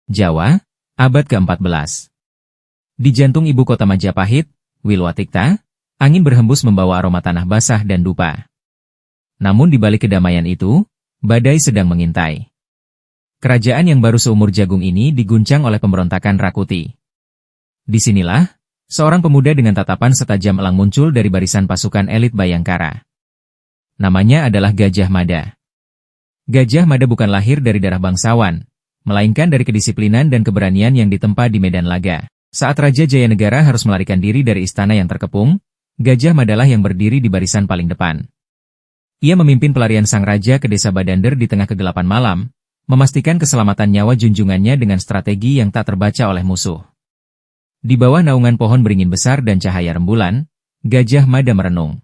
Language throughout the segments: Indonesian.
Jawa, abad ke-14. Di jantung ibu kota Majapahit, Wilwatikta, angin berhembus membawa aroma tanah basah dan dupa. Namun di balik kedamaian itu, badai sedang mengintai. Kerajaan yang baru seumur jagung ini diguncang oleh pemberontakan Rakuti. Disinilah, seorang pemuda dengan tatapan setajam elang muncul dari barisan pasukan elit Bayangkara. Namanya adalah Gajah Mada. Gajah Mada bukan lahir dari darah bangsawan, melainkan dari kedisiplinan dan keberanian yang ditempa di medan laga. Saat Raja Jayanegara harus melarikan diri dari istana yang terkepung, Gajah Madalah yang berdiri di barisan paling depan. Ia memimpin pelarian sang raja ke desa Badander di tengah kegelapan malam, memastikan keselamatan nyawa junjungannya dengan strategi yang tak terbaca oleh musuh. Di bawah naungan pohon beringin besar dan cahaya rembulan, Gajah Mada merenung.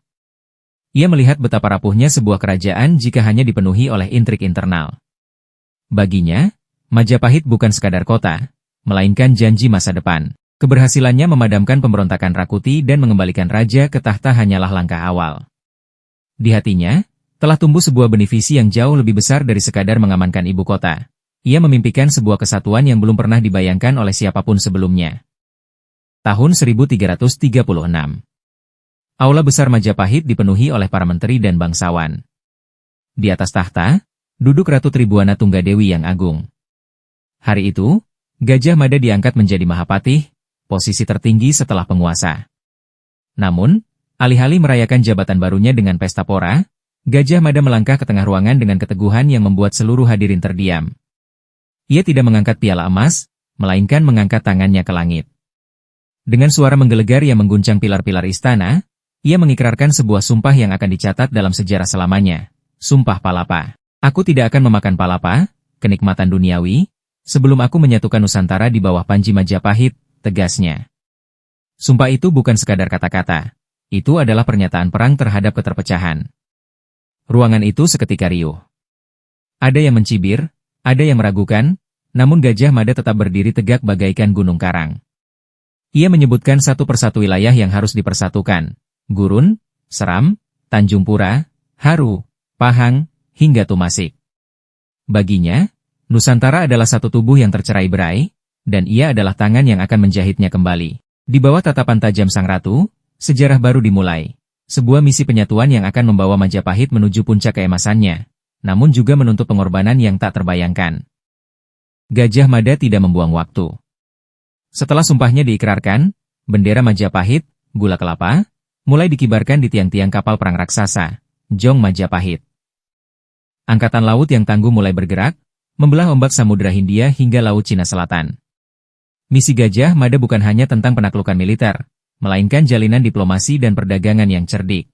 Ia melihat betapa rapuhnya sebuah kerajaan jika hanya dipenuhi oleh intrik internal. Baginya, Majapahit bukan sekadar kota, melainkan janji masa depan. Keberhasilannya memadamkan pemberontakan Rakuti dan mengembalikan raja ke tahta hanyalah langkah awal. Di hatinya, telah tumbuh sebuah benih visi yang jauh lebih besar dari sekadar mengamankan ibu kota. Ia memimpikan sebuah kesatuan yang belum pernah dibayangkan oleh siapapun sebelumnya. Tahun 1336. Aula besar Majapahit dipenuhi oleh para menteri dan bangsawan. Di atas tahta, duduk Ratu Tribuana Tunggadewi yang agung. Hari itu, Gajah Mada diangkat menjadi Mahapatih, posisi tertinggi setelah penguasa. Namun, alih-alih merayakan jabatan barunya dengan pesta pora, Gajah Mada melangkah ke tengah ruangan dengan keteguhan yang membuat seluruh hadirin terdiam. Ia tidak mengangkat piala emas, melainkan mengangkat tangannya ke langit. Dengan suara menggelegar yang mengguncang pilar-pilar istana, ia mengikrarkan sebuah sumpah yang akan dicatat dalam sejarah selamanya. Sumpah Palapa. Aku tidak akan memakan palapa, kenikmatan duniawi, sebelum aku menyatukan Nusantara di bawah panji Majapahit, tegasnya. Sumpah itu bukan sekadar kata-kata. Itu adalah pernyataan perang terhadap keterpecahan. Ruangan itu seketika riuh. Ada yang mencibir, ada yang meragukan, namun Gajah Mada tetap berdiri tegak bagaikan gunung karang. Ia menyebutkan satu persatu wilayah yang harus dipersatukan. Gurun, Seram, Tanjung Pura, Haru, Pahang, hingga Tumasik. Baginya, Nusantara adalah satu tubuh yang tercerai-berai, dan ia adalah tangan yang akan menjahitnya kembali. Di bawah tatapan tajam sang ratu, sejarah baru dimulai. Sebuah misi penyatuan yang akan membawa Majapahit menuju puncak keemasannya, namun juga menuntut pengorbanan yang tak terbayangkan. Gajah Mada tidak membuang waktu. Setelah sumpahnya diikrarkan, bendera Majapahit, gula kelapa, mulai dikibarkan di tiang-tiang kapal perang raksasa, Jong Majapahit. Angkatan laut yang tangguh mulai bergerak, membelah ombak Samudra Hindia hingga Laut Cina Selatan. Misi Gajah Mada bukan hanya tentang penaklukan militer, melainkan jalinan diplomasi dan perdagangan yang cerdik.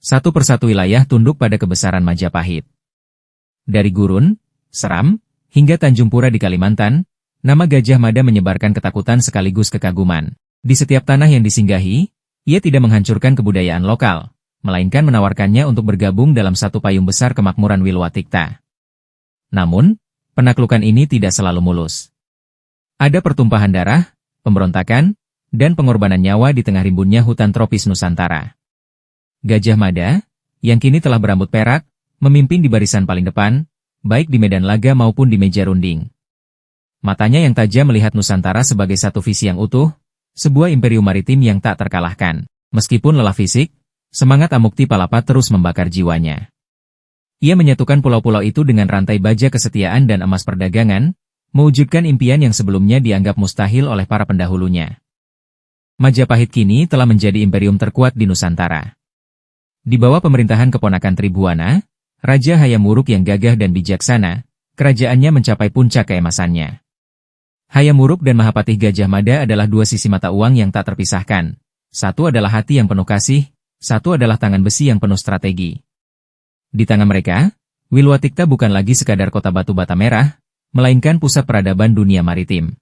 Satu persatu wilayah tunduk pada kebesaran Majapahit. Dari Gurun, Seram, hingga Tanjung Pura di Kalimantan, nama Gajah Mada menyebarkan ketakutan sekaligus kekaguman. Di setiap tanah yang disinggahi, ia tidak menghancurkan kebudayaan lokal, melainkan menawarkannya untuk bergabung dalam satu payung besar kemakmuran Wilwatikta. Namun, penaklukan ini tidak selalu mulus. Ada pertumpahan darah, pemberontakan, dan pengorbanan nyawa di tengah rimbunnya hutan tropis Nusantara. Gajah Mada, yang kini telah berambut perak, memimpin di barisan paling depan, baik di medan laga maupun di meja runding. Matanya yang tajam melihat Nusantara sebagai satu visi yang utuh, sebuah imperium maritim yang tak terkalahkan. Meskipun lelah fisik, semangat Amukti Palapa terus membakar jiwanya. Ia menyatukan pulau-pulau itu dengan rantai baja kesetiaan dan emas perdagangan, mewujudkan impian yang sebelumnya dianggap mustahil oleh para pendahulunya. Majapahit kini telah menjadi imperium terkuat di Nusantara. Di bawah pemerintahan keponakan Tribuana, Raja Hayam Wuruk yang gagah dan bijaksana, kerajaannya mencapai puncak keemasannya. Hayam Wuruk dan Mahapatih Gajah Mada adalah dua sisi mata uang yang tak terpisahkan. Satu adalah hati yang penuh kasih, satu adalah tangan besi yang penuh strategi. Di tangan mereka, Wilwatikta bukan lagi sekadar kota batu bata merah, melainkan pusat peradaban dunia maritim.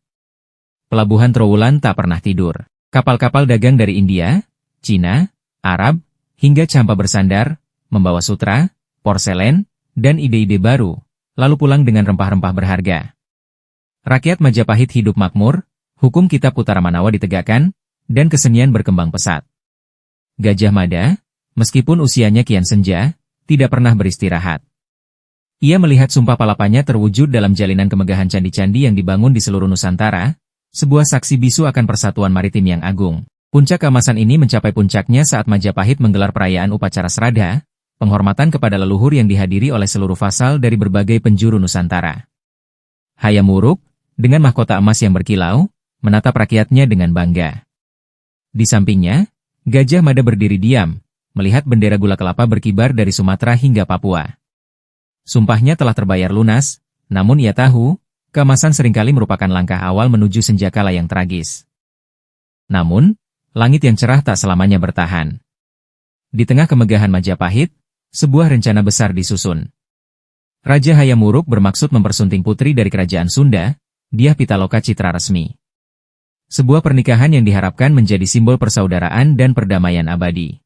Pelabuhan Trowulan tak pernah tidur. Kapal-kapal dagang dari India, Cina, Arab, hingga Campa bersandar, membawa sutra, porselen, dan ide-ide baru, lalu pulang dengan rempah-rempah berharga. Rakyat Majapahit hidup makmur, hukum kitab Utara Manawa ditegakkan, dan kesenian berkembang pesat. Gajah Mada, meskipun usianya kian senja, tidak pernah beristirahat. Ia melihat sumpah palapanya terwujud dalam jalinan kemegahan candi-candi yang dibangun di seluruh Nusantara, sebuah saksi bisu akan persatuan maritim yang agung. Puncak keemasan ini mencapai puncaknya saat Majapahit menggelar perayaan upacara Sraddha, penghormatan kepada leluhur yang dihadiri oleh seluruh fasal dari berbagai penjuru Nusantara. Hayam Wuruk, dengan mahkota emas yang berkilau, menatap rakyatnya dengan bangga. Di sampingnya, Gajah Mada berdiri diam, melihat bendera gula kelapa berkibar dari Sumatera hingga Papua. Sumpahnya telah terbayar lunas, namun ia tahu, keemasan seringkali merupakan langkah awal menuju senjakala yang tragis. Namun, langit yang cerah tak selamanya bertahan. Di tengah kemegahan Majapahit, sebuah rencana besar disusun. Raja Hayam Wuruk bermaksud mempersunting putri dari kerajaan Sunda, Dyah Pitaloka Citra Resmi. Sebuah pernikahan yang diharapkan menjadi simbol persaudaraan dan perdamaian abadi.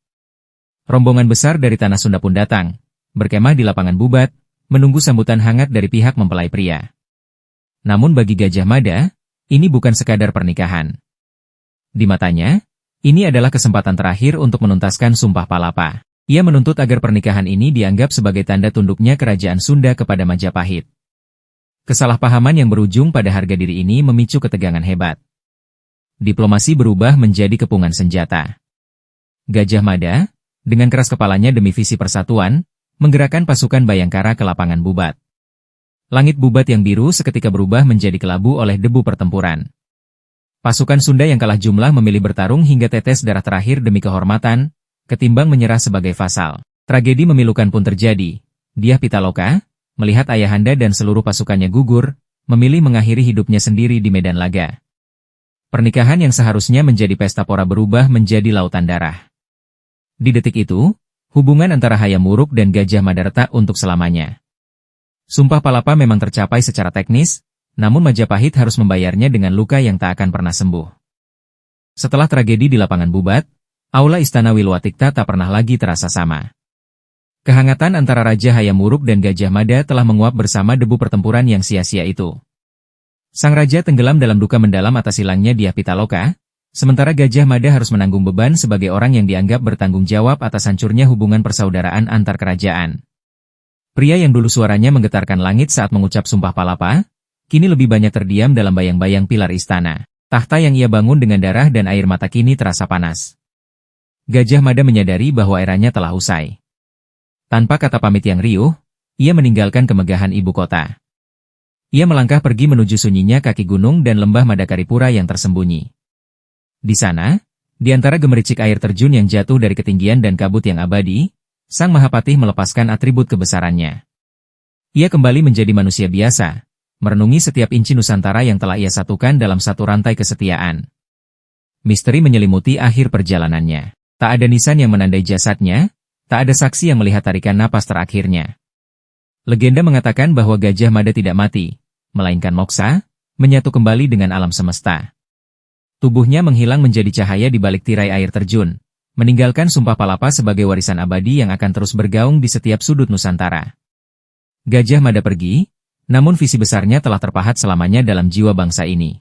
Rombongan besar dari tanah Sunda pun datang, berkemah di lapangan Bubat, menunggu sambutan hangat dari pihak mempelai pria. Namun bagi Gajah Mada, ini bukan sekadar pernikahan. Di matanya, ini adalah kesempatan terakhir untuk menuntaskan Sumpah Palapa. Ia menuntut agar pernikahan ini dianggap sebagai tanda tunduknya kerajaan Sunda kepada Majapahit. Kesalahpahaman yang berujung pada harga diri ini memicu ketegangan hebat. Diplomasi berubah menjadi kepungan senjata. Gajah Mada, dengan keras kepalanya demi visi persatuan, menggerakkan pasukan Bayangkara ke lapangan Bubat. Langit Bubat yang biru seketika berubah menjadi kelabu oleh debu pertempuran. Pasukan Sunda yang kalah jumlah memilih bertarung hingga tetes darah terakhir demi kehormatan, ketimbang menyerah sebagai vasal. Tragedi memilukan pun terjadi. Dyah Pitaloka, melihat ayahanda dan seluruh pasukannya gugur, memilih mengakhiri hidupnya sendiri di medan laga. Pernikahan yang seharusnya menjadi pesta pora berubah menjadi lautan darah. Di detik itu, hubungan antara Hayam Wuruk dan Gajah Mada retak untuk selamanya. Sumpah Palapa memang tercapai secara teknis, namun Majapahit harus membayarnya dengan luka yang tak akan pernah sembuh. Setelah tragedi di lapangan Bubat, aula Istana Wilwatikta tak pernah lagi terasa sama. Kehangatan antara Raja Hayam Wuruk dan Gajah Mada telah menguap bersama debu pertempuran yang sia-sia itu. Sang raja tenggelam dalam duka mendalam atas hilangnya Dyah Pitaloka, sementara Gajah Mada harus menanggung beban sebagai orang yang dianggap bertanggung jawab atas hancurnya hubungan persaudaraan antar kerajaan. Pria yang dulu suaranya menggetarkan langit saat mengucap Sumpah Palapa, kini lebih banyak terdiam dalam bayang-bayang pilar istana. Tahta yang ia bangun dengan darah dan air mata kini terasa panas. Gajah Mada menyadari bahwa eranya telah usai. Tanpa kata pamit yang riuh, ia meninggalkan kemegahan ibu kota. Ia melangkah pergi menuju sunyinya kaki gunung dan lembah Madakaripura yang tersembunyi. Di sana, di antara gemericik air terjun yang jatuh dari ketinggian dan kabut yang abadi, Sang Mahapatih melepaskan atribut kebesarannya. Ia kembali menjadi manusia biasa, merenungi setiap inci Nusantara yang telah ia satukan dalam satu rantai kesetiaan. Misteri menyelimuti akhir perjalanannya. Tak ada nisan yang menandai jasadnya, tak ada saksi yang melihat tarikan napas terakhirnya. Legenda mengatakan bahwa Gajah Mada tidak mati, melainkan moksa, menyatu kembali dengan alam semesta. Tubuhnya menghilang menjadi cahaya di balik tirai air terjun, meninggalkan Sumpah Palapa sebagai warisan abadi yang akan terus bergaung di setiap sudut Nusantara. Gajah Mada pergi, namun visi besarnya telah terpahat selamanya dalam jiwa bangsa ini.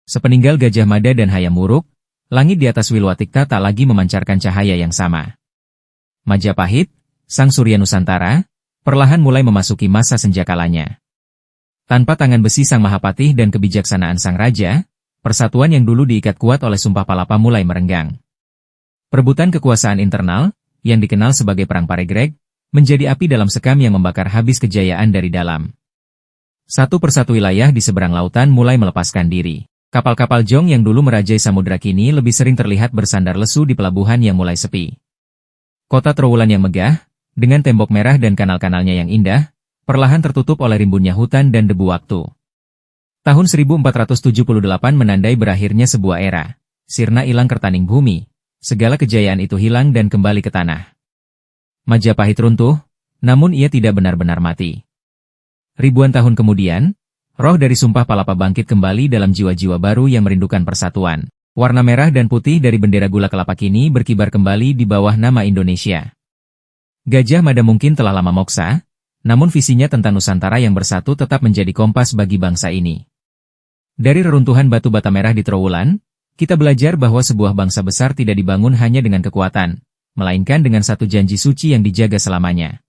Sepeninggal Gajah Mada dan Hayam Wuruk, langit di atas Wilwatikta tak lagi memancarkan cahaya yang sama. Majapahit, sang surya Nusantara, perlahan mulai memasuki masa senjakalanya. Tanpa tangan besi Sang Mahapatih dan kebijaksanaan Sang Raja, persatuan yang dulu diikat kuat oleh Sumpah Palapa mulai merenggang. Perebutan kekuasaan internal, yang dikenal sebagai Perang Paregreg, menjadi api dalam sekam yang membakar habis kejayaan dari dalam. Satu persatu wilayah di seberang lautan mulai melepaskan diri. Kapal-kapal jong yang dulu merajai samudera kini lebih sering terlihat bersandar lesu di pelabuhan yang mulai sepi. Kota Trowulan yang megah, dengan tembok merah dan kanal-kanalnya yang indah, perlahan tertutup oleh rimbunnya hutan dan debu waktu. Tahun 1478 menandai berakhirnya sebuah era. Sirna ilang kertaning bumi, segala kejayaan itu hilang dan kembali ke tanah. Majapahit runtuh, namun ia tidak benar-benar mati. Ribuan tahun kemudian, roh dari Sumpah Palapa bangkit kembali dalam jiwa-jiwa baru yang merindukan persatuan. Warna merah dan putih dari bendera gula kelapa kini berkibar kembali di bawah nama Indonesia. Gajah Mada mungkin telah lama moksa, namun visinya tentang Nusantara yang bersatu tetap menjadi kompas bagi bangsa ini. Dari reruntuhan batu bata merah di Trowulan, kita belajar bahwa sebuah bangsa besar tidak dibangun hanya dengan kekuatan, melainkan dengan satu janji suci yang dijaga selamanya.